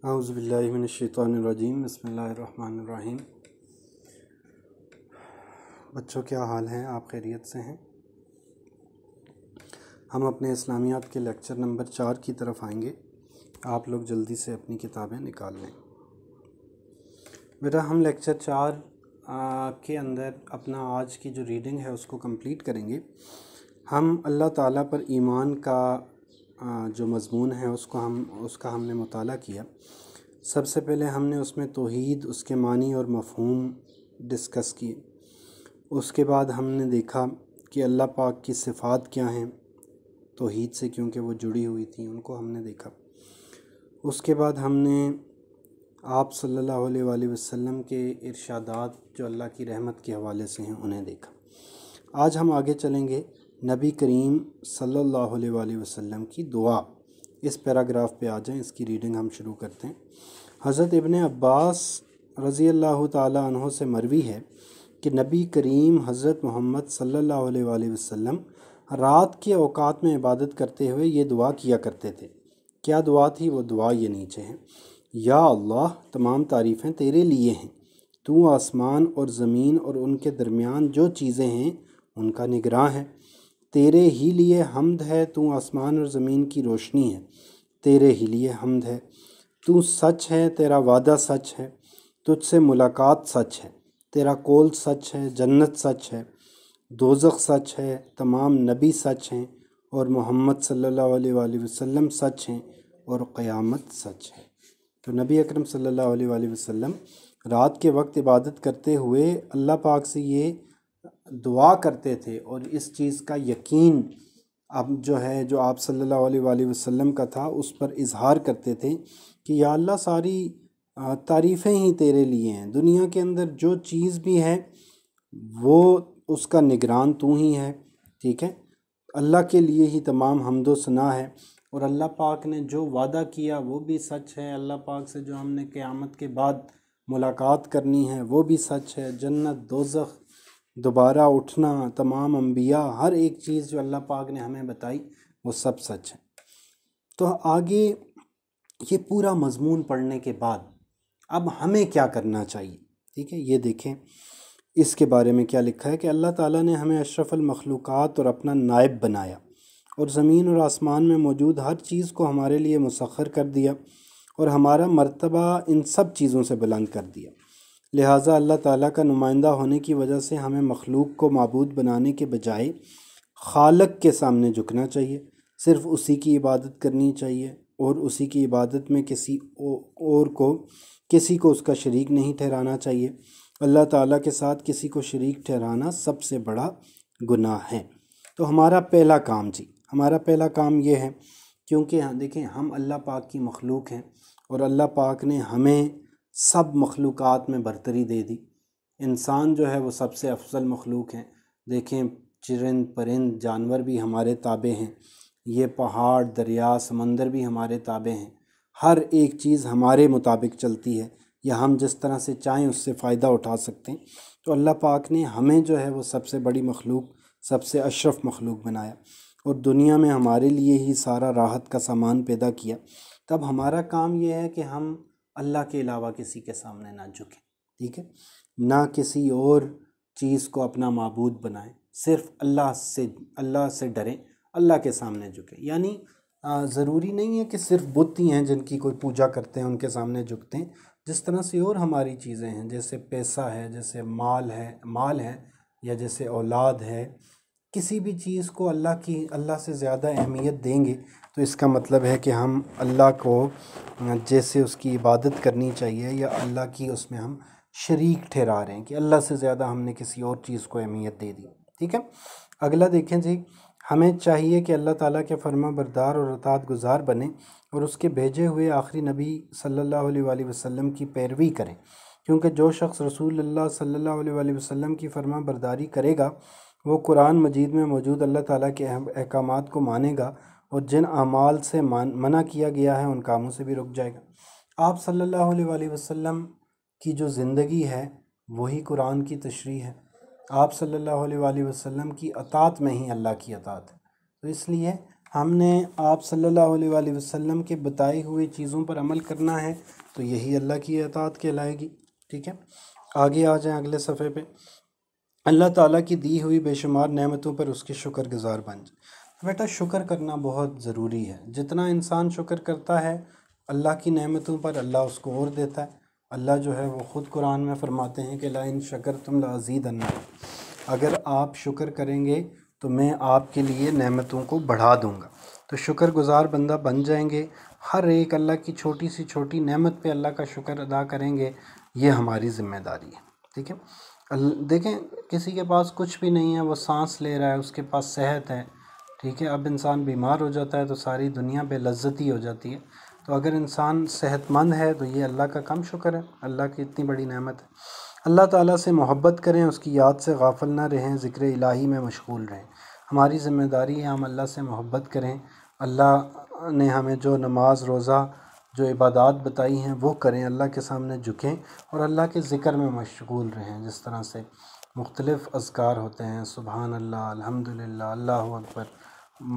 اعوذ باللہ من الشیطان الرجیم، بسم اللہ الرحمن الرحیم۔ بچوں کیا حال ہیں؟ آپ خیریت سے ہیں؟ ہم اپنے اسلامیات کے لیکچر نمبر 4 کی طرف آئیں گے۔ آپ لوگ جلدی سے اپنی کتابیں نکال لیں۔ بیٹا، ہم لیکچر 4 کے اندر اپنا آج کی جو ریڈنگ ہے اس کو کمپلیٹ کریں گے۔ ہم اللہ تعالیٰ پر ایمان کا جو مضمون ہے اس کا ہم نے مطالعہ کیا۔ سب سے پہلے ہم نے اس میں توحید، اس کے معنی اور مفہوم ڈسکس کیے۔ اس کے بعد ہم نے دیکھا کہ اللہ پاک کی صفات کیا ہیں توحید سے، کیونکہ وہ جڑی ہوئی تھیں، ان کو ہم نے دیکھا۔ اس کے بعد ہم نے آپ صلی اللہ علیہ وآلہ وسلم کے ارشادات جو اللہ کی رحمت کے حوالے سے ہیں انہیں دیکھا۔ آج ہم آگے چلیں گے نبی کریم صلی اللہ علیہ وآلہ وسلم کی دعا۔ اس پیراگراف پہ آ جائیں، اس کی ریڈنگ ہم شروع کرتے ہیں۔ حضرت ابن عباس رضی اللہ تعالیٰ عنہ سے مروی ہے کہ نبی کریم حضرت محمد صلی اللہ علیہ وآلہ وسلم رات کے اوقات میں عبادت کرتے ہوئے یہ دعا کیا کرتے تھے۔ کیا دعا تھی؟ وہ دعا یہ نیچے ہے: یا اللہ، تمام تعریفیں تیرے لیے ہیں، تو آسمان اور زمین اور ان کے درمیان جو چیزیں ہیں ان کا نگراں ہے۔ تیرے ہی لیے حمد ہے، تو آسمان اور زمین کی روشنی ہے، تیرے ہی لیے حمد ہے۔ تو سچ ہے، تیرا وعدہ سچ ہے، تجھ سے ملاقات سچ ہے، تیرا قول سچ ہے، جنت سچ ہے، دوزخ سچ ہے، تمام نبی سچ ہیں، اور محمد صلی اللہ علیہ وآلہ وسلم سچ ہیں، اور قیامت سچ ہے۔ تو نبی اکرم صلی اللہ علیہ وآلہ وسلم رات کے وقت عبادت کرتے ہوئے اللہ پاک سے یہ دعا کرتے تھے، اور اس چیز کا یقین اب جو آپ صلی اللہ علیہ وآلہ وسلم کا تھا اس پر اظہار کرتے تھے کہ یا اللہ، ساری تعریفیں ہی تیرے لیے ہیں، دنیا کے اندر جو چیز بھی ہے وہ اس کا نگران تو ہی ہے، ٹھیک ہے؟ اللہ کے لیے ہی تمام حمد و ثنا ہے، اور اللہ پاک نے جو وعدہ کیا وہ بھی سچ ہے، اللہ پاک سے جو ہم نے قیامت کے بعد ملاقات کرنی ہے وہ بھی سچ ہے، جنت، دوزخ، دوبارہ اٹھنا، تمام انبیاء، ہر ایک چیز جو اللہ پاک نے ہمیں بتائی وہ سب سچ ہے۔ تو آگے یہ پورا مضمون پڑھنے کے بعد اب ہمیں کیا کرنا چاہیے، ٹھیک ہے؟ یہ دیکھیں اس کے بارے میں کیا لکھا ہے کہ اللہ تعالیٰ نے ہمیں اشرف المخلوقات اور اپنا نائب بنایا، اور زمین اور آسمان میں موجود ہر چیز کو ہمارے لیے مسخر کر دیا، اور ہمارا مرتبہ ان سب چیزوں سے بلند کر دیا۔ لہٰذا اللہ تعالیٰ کا نمائندہ ہونے کی وجہ سے ہمیں مخلوق کو معبود بنانے کے بجائے خالق کے سامنے جھکنا چاہیے، صرف اسی کی عبادت کرنی چاہیے، اور اسی کی عبادت میں کسی کو اس کا شریک نہیں ٹھہرانا چاہیے۔ اللہ تعالیٰ کے ساتھ کسی کو شریک ٹھہرانا سب سے بڑا گناہ ہے۔ تو ہمارا پہلا کام یہ ہے، کیونکہ دیکھیں ہم اللہ پاک کی مخلوق ہیں، اور اللہ پاک نے ہمیں سب مخلوقات میں برتری دے دی۔ انسان جو ہے وہ سب سے افضل مخلوق ہیں۔ دیکھیں چرند پرند جانور بھی ہمارے تابع ہیں، یہ پہاڑ، دریا، سمندر بھی ہمارے تابع ہیں، ہر ایک چیز ہمارے مطابق چلتی ہے، یا ہم جس طرح سے چاہیں اس سے فائدہ اٹھا سکتے ہیں۔ تو اللہ پاک نے ہمیں جو ہے وہ سب سے بڑی مخلوق، سب سے اشرف مخلوق بنایا، اور دنیا میں ہمارے لیے ہی سارا راحت کا سامان پیدا کیا۔ تب ہمارا کام یہ ہے کہ ہم اللہ کے علاوہ کسی کے سامنے نہ جھکیں، ٹھیک ہے؟ نہ کسی اور چیز کو اپنا معبود بنائیں، صرف اللہ سے ڈریں، اللہ کے سامنے جھکیں۔ یعنی ضروری نہیں ہے کہ صرف بت ہی ہیں جن کی کوئی پوجا کرتے ہیں ان کے سامنے جھکتے ہیں، جس طرح سے اور ہماری چیزیں ہیں، جیسے پیسہ ہے، جیسے مال ہے، یا جیسے اولاد ہے، کسی بھی چیز کو اللہ سے زیادہ اہمیت دیں گے تو اس کا مطلب ہے کہ ہم اللہ کو جیسے اس کی عبادت کرنی چاہیے، یا اللہ کی اس میں ہم شریک ٹھہرا رہے ہیں کہ اللہ سے زیادہ ہم نے کسی اور چیز کو اہمیت دے دی، ٹھیک ہے؟ اگلا دیکھیں جی، ہمیں چاہیے کہ اللہ تعالیٰ کے فرما بردار اور اطاعت گزار بنیں، اور اس کے بھیجے ہوئے آخری نبی صلی اللہ علیہ وآلہ وسلم کی پیروی کریں، کیونکہ جو شخص رسول اللہ صلی اللہ علیہ وآلہ وسلم کی فرما برداری کرے گا وہ قرآن مجید میں موجود اللہ تعالیٰ کے احکامات کو مانے گا، اور جن اعمال سے منع کیا گیا ہے ان کاموں سے بھی رک جائے گا۔ آپ صلی اللہ علیہ وآلہ وسلم کی جو زندگی ہے وہی قرآن کی تشریح ہے۔ آپ صلی اللہ علیہ وآلہ وسلم کی اطاعت میں ہی اللہ کی اطاعت ہے، تو اس لیے ہم نے آپ صلی اللہ علیہ وآلہ وسلم کے بتائی ہوئی چیزوں پر عمل کرنا ہے تو یہی اللہ کی اطاعت کہلائے گی. ٹھیک ہے، آگے آ جائیں اگلے صفحے پہ. اللہ تعالیٰ کی دی ہوئی بے شمار نعمتوں پر اس کے شکر گزار بن جائے. بیٹا شکر کرنا بہت ضروری ہے. جتنا انسان شکر کرتا ہے اللہ کی نعمتوں پر، اللہ اس کو اور دیتا ہے. اللہ جو ہے وہ خود قرآن میں فرماتے ہیں کہ لئن شکرتم لأزیدنکم، اگر آپ شکر کریں گے تو میں آپ کے لیے نعمتوں کو بڑھا دوں گا. تو شکر گزار بندہ بن جائیں گے. ہر ایک اللہ کی چھوٹی سی چھوٹی نعمت پہ اللہ کا شکر ادا کریں گے. یہ ہماری ذمہ داری ہے. ٹھیک ہے، دیکھیں کسی کے پاس کچھ بھی نہیں ہے، وہ سانس لے رہا ہے، اس کے پاس صحت ہے. ٹھیک ہے، اب انسان بیمار ہو جاتا ہے تو ساری دنیا بے لذتی ہو جاتی ہے. تو اگر انسان صحت مند ہے تو یہ اللہ کا کم شکر ہے، اللہ کی اتنی بڑی نعمت ہے. اللہ تعالیٰ سے محبت کریں، اس کی یاد سے غافل نہ رہیں، ذکر الہی میں مشغول رہیں. ہماری ذمہ داری ہے ہم اللہ سے محبت کریں. اللہ نے ہمیں جو نماز روزہ جو عبادات بتائی ہیں وہ کریں، اللہ کے سامنے جھکیں اور اللہ کے ذکر میں مشغول رہیں. جس طرح سے مختلف اذکار ہوتے ہیں، سبحان اللہ، الحمدللہ، اللہ اکبر،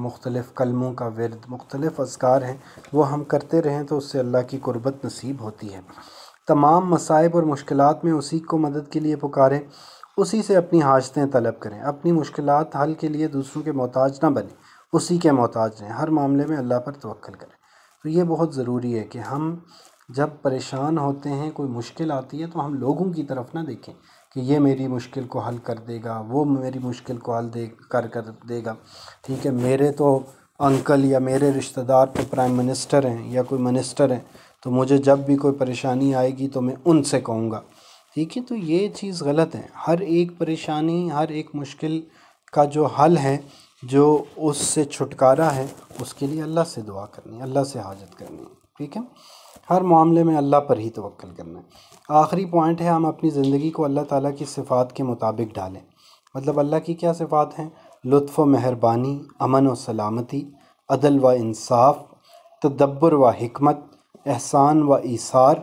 مختلف کلموں کا ورد، مختلف اذکار ہیں، وہ ہم کرتے رہیں تو اس سے اللہ کی قربت نصیب ہوتی ہے. تمام مصائب اور مشکلات میں اسی کو مدد کے لیے پکاریں، اسی سے اپنی حاجتیں طلب کریں. اپنی مشکلات حل کے لیے دوسروں کے محتاج نہ بنیں، اسی کے محتاج رہیں. ہر معاملے میں اللہ پر توکل کریں. تو یہ بہت ضروری ہے کہ ہم جب پریشان ہوتے ہیں، کوئی مشکل آتی ہے، تو ہم لوگوں کی طرف نہ دیکھیں کہ یہ میری مشکل کو حل کر دے گا، وہ میری مشکل کو حل کر دے گا. ٹھیک ہے، میرے تو انکل یا میرے رشتہ دار تو پرائم منسٹر ہیں یا کوئی منسٹر ہیں، تو مجھے جب بھی کوئی پریشانی آئے گی تو میں ان سے کہوں گا. ٹھیک ہے، تو یہ چیز غلط ہے. ہر ایک پریشانی، ہر ایک مشکل کا جو حل ہے، جو اس سے چھٹکارا ہے، اس کے لیے اللہ سے دعا کرنی ہے، اللہ سے حاجت کرنی ہے. ٹھیک ہے، ہر معاملے میں اللہ پر ہی توکل کرنا ہے. آخری پوائنٹ ہے، ہم اپنی زندگی کو اللہ تعالیٰ کی صفات کے مطابق ڈالیں. مطلب اللہ کی کیا صفات ہیں؟ لطف و مہربانی، امن و سلامتی، عدل و انصاف، تدبر و حکمت، احسان و ایثار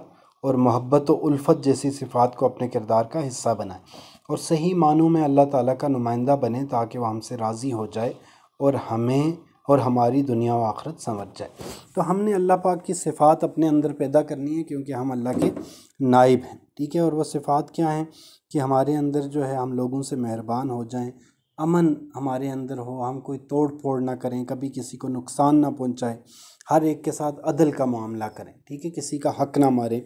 اور محبت و الفت جیسی صفات کو اپنے کردار کا حصہ بنائیں اور صحیح معنوں میں اللہ تعالیٰ کا نمائندہ بنیں، تاکہ وہ ہم سے راضی ہو جائے اور ہمیں اور ہماری دنیا و آخرت سنور جائے. تو ہم نے اللہ پاک کی صفات اپنے اندر پیدا کرنی ہے، کیونکہ ہم اللہ کے نائب ہیں. ٹھیک ہے، اور وہ صفات کیا ہیں؟ کہ ہمارے اندر جو ہے ہم لوگوں سے مہربان ہو جائیں، امن ہمارے اندر ہو، ہم کوئی توڑ پھوڑ نہ کریں، کبھی کسی کو نقصان نہ پہنچائیں، ہر ایک کے ساتھ عدل کا معاملہ کریں. ٹھیک ہے، کسی کا حق نہ ماریں.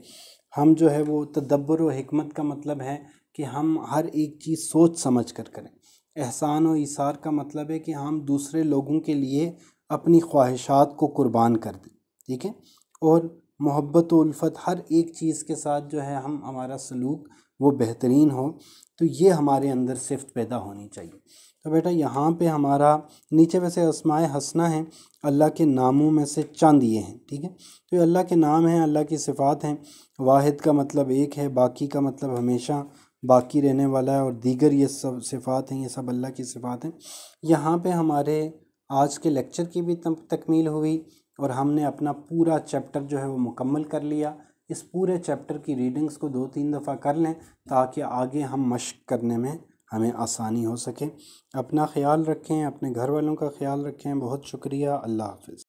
ہم جو ہے وہ تدبر و حکمت کا مطلب ہے کہ ہم ہر ایک چیز سوچ سمجھ کر کریں. احسان و ایثار کا مطلب ہے کہ ہم دوسرے لوگوں کے لیے اپنی خواہشات کو قربان کر دیں. ٹھیک ہے، اور محبت و الفت، ہر ایک چیز کے ساتھ جو ہے ہمارا سلوک وہ بہترین ہو. تو یہ ہمارے اندر صفت پیدا ہونی چاہیے. تو بیٹا یہاں پہ ہمارا نیچے ویسے اسماء حسنہ ہیں، اللہ کے ناموں میں سے چند یہ ہیں. ٹھیک ہے، تو یہ اللہ کے نام ہیں، اللہ کی صفات ہیں. واحد کا مطلب ایک ہے، باقی کا مطلب ہمیشہ باقی رہنے والا ہے، اور دیگر یہ سب صفات ہیں، یہ سب اللہ کی صفات ہیں. یہاں پہ ہمارے آج کے لیکچر کی بھی تکمیل ہوئی اور ہم نے اپنا پورا چیپٹر جو ہے وہ مکمل کر لیا. اس پورے چیپٹر کی ریڈنگز کو 2-3 دفعہ کر لیں تاکہ آگے ہم مشق کرنے میں ہمیں آسانی ہو سکے. اپنا خیال رکھیں، اپنے گھر والوں کا خیال رکھیں. بہت شکریہ. اللہ حافظ.